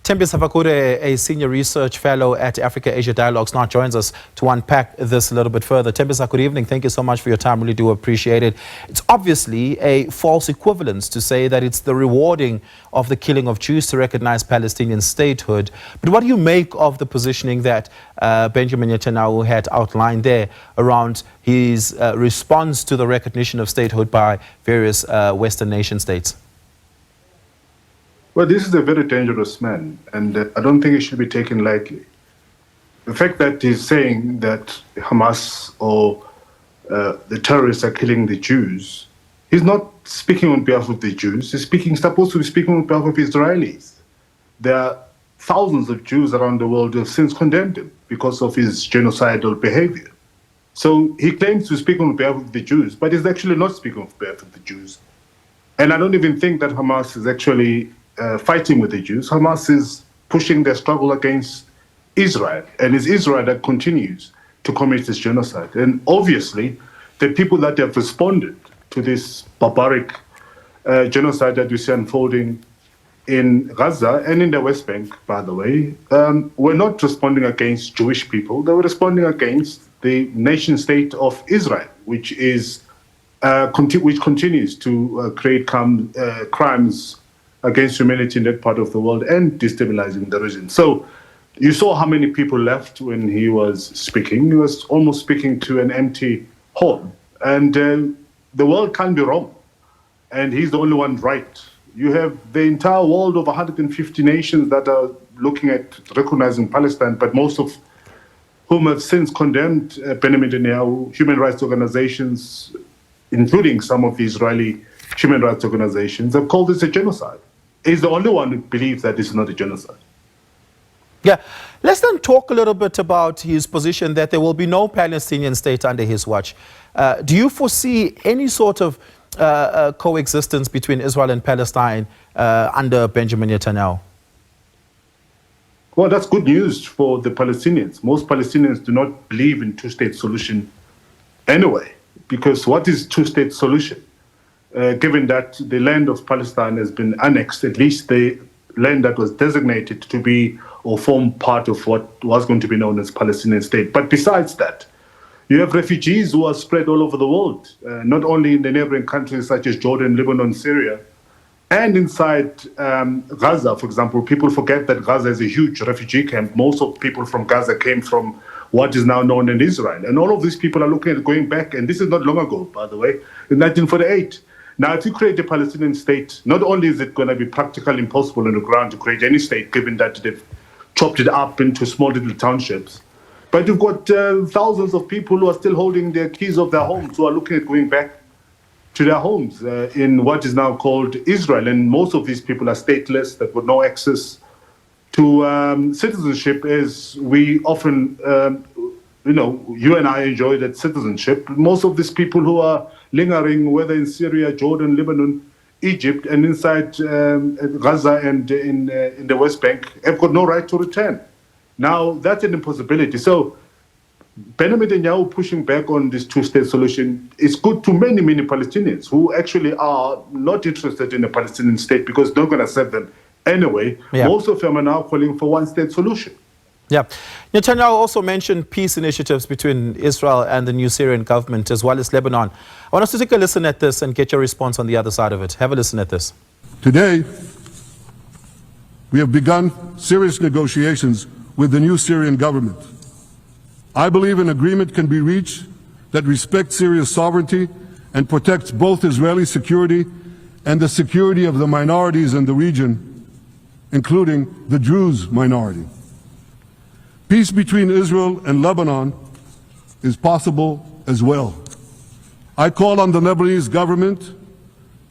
Thembisa Fakude, a senior research fellow at Africa-Asia Dialogues, now joins us to unpack this a little bit further. Thembisa, good evening. Thank you so much for your time. Really do appreciate it. It's obviously a false equivalence to say that it's the rewarding of the killing of Jews to recognize Palestinian statehood. But what do you make of the positioning that Benjamin Netanyahu had outlined there around his response to the recognition of statehood by various Western nation states? Well, this is a very dangerous man, and I don't think it should be taken lightly. The fact that he's saying that Hamas or the terrorists are killing the Jews, he's not speaking on behalf of the Jews. He's supposed to be speaking on behalf of Israelis. There are thousands of Jews around the world who have since condemned him because of his genocidal behavior. So he claims to speak on behalf of the Jews, but he's actually not speaking on behalf of the Jews. And I don't even think that Hamas is actually fighting with the Jews. Hamas is pushing their struggle against Israel, and it's Israel that continues to commit this genocide. And obviously, the people that have responded to this barbaric genocide that we see unfolding in Gaza and in the West Bank, by the way, were not responding against Jewish people. They were responding against the nation state of Israel, which is which continues to create crimes against humanity in that part of the world and destabilizing the region. So you saw how many people left when he was speaking. He was almost speaking to an empty hall. And the world can't be wrong. And he's the only one right. You have the entire world of 150 nations that are looking at recognizing Palestine, but most of whom have since condemned Benjamin Netanyahu, human rights organizations, including some of the Israeli human rights organizations, have called this a genocide. He's the only one who believes that this is not a genocide. Yeah. Let's then talk a little bit about his position that there will be no Palestinian state under his watch. Do you foresee any sort of coexistence between Israel and Palestine under Benjamin Netanyahu? Well, that's good news for the Palestinians. Most Palestinians do not believe in two-state solution anyway, because what is two-state solution? Given that the land of Palestine has been annexed, at least the land that was designated to be or form part of what was going to be known as Palestinian state. But besides that, you have refugees who are spread all over the world, not only in the neighboring countries such as Jordan, Lebanon, Syria, and inside Gaza, for example. People forget that Gaza is a huge refugee camp. Most of people from Gaza came from what is now known as Israel. And all of these people are looking at going back, and this is not long ago, by the way, in 1948. Now, if you create a Palestinian state, not only is it going to be practically impossible on the ground to create any state, given that they've chopped it up into small little townships, but you've got thousands of people who are still holding their keys of their homes, who are looking at going back to their homes in what is now called Israel. And most of these people are stateless, that with no access to citizenship, as we often, you and I enjoy that citizenship. Most of these people who are lingering, whether in Syria, Jordan, Lebanon, Egypt, and inside Gaza and in the West Bank, have got no right to return. Now, that's an impossibility. So Benjamin Netanyahu pushing back on this two-state solution is good to many, many Palestinians who actually are not interested in a Palestinian state because it's not going to serve them anyway. Yeah. Most of them are now calling for one-state solution. Yeah. Netanyahu also mentioned peace initiatives between Israel and the new Syrian government, as well as Lebanon. I want us to take a listen at this and get your response on the other side of it. Have a listen at this. Today, we have begun serious negotiations with the new Syrian government. I believe an agreement can be reached that respects Syria's sovereignty and protects both Israeli security and the security of the minorities in the region, including the Druze minority. Peace between Israel and Lebanon is possible as well. I call on the Lebanese government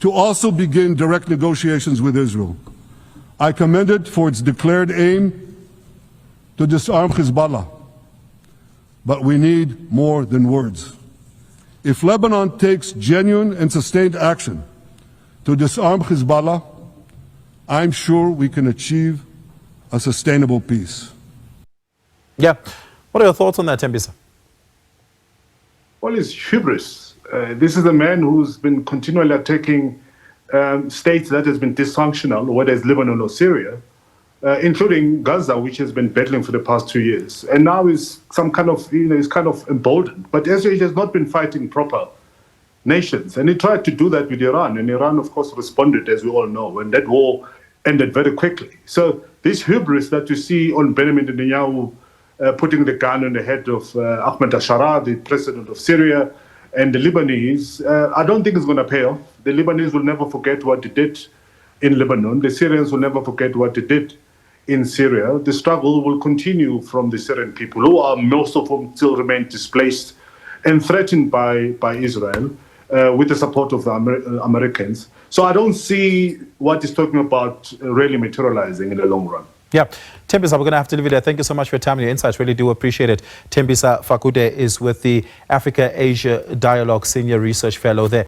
to also begin direct negotiations with Israel. I commend it for its declared aim to disarm Hezbollah. But we need more than words. If Lebanon takes genuine and sustained action to disarm Hezbollah, I'm sure we can achieve a sustainable peace. Yeah. What are your thoughts on that, Thembisa? Well, it's hubris. This is a man who's been continually attacking states that has been dysfunctional, whether it's Lebanon or Syria, including Gaza, which has been battling for the past 2 years, and now is some kind of, is kind of emboldened. But Israel has not been fighting proper nations, and he tried to do that with Iran, and Iran, of course, responded, as we all know, and that war ended very quickly. So this hubris that you see on Benjamin Netanyahu putting the gun on the head of Ahmed al-Shara, the president of Syria, and the Lebanese, I don't think it's going to pay off. The Lebanese will never forget what they did in Lebanon. The Syrians will never forget what they did in Syria. The struggle will continue from the Syrian people, who are, most of them still remain displaced and threatened by Israel, with the support of the Americans. So I don't see what he's talking about really materializing in the long run. Yeah. Thembisa, we're going to have to leave it there. Thank you so much for your time and your insights. Really do appreciate it. Thembisa Fakude is with the Africa-Asia Dialogue Senior Research Fellow there.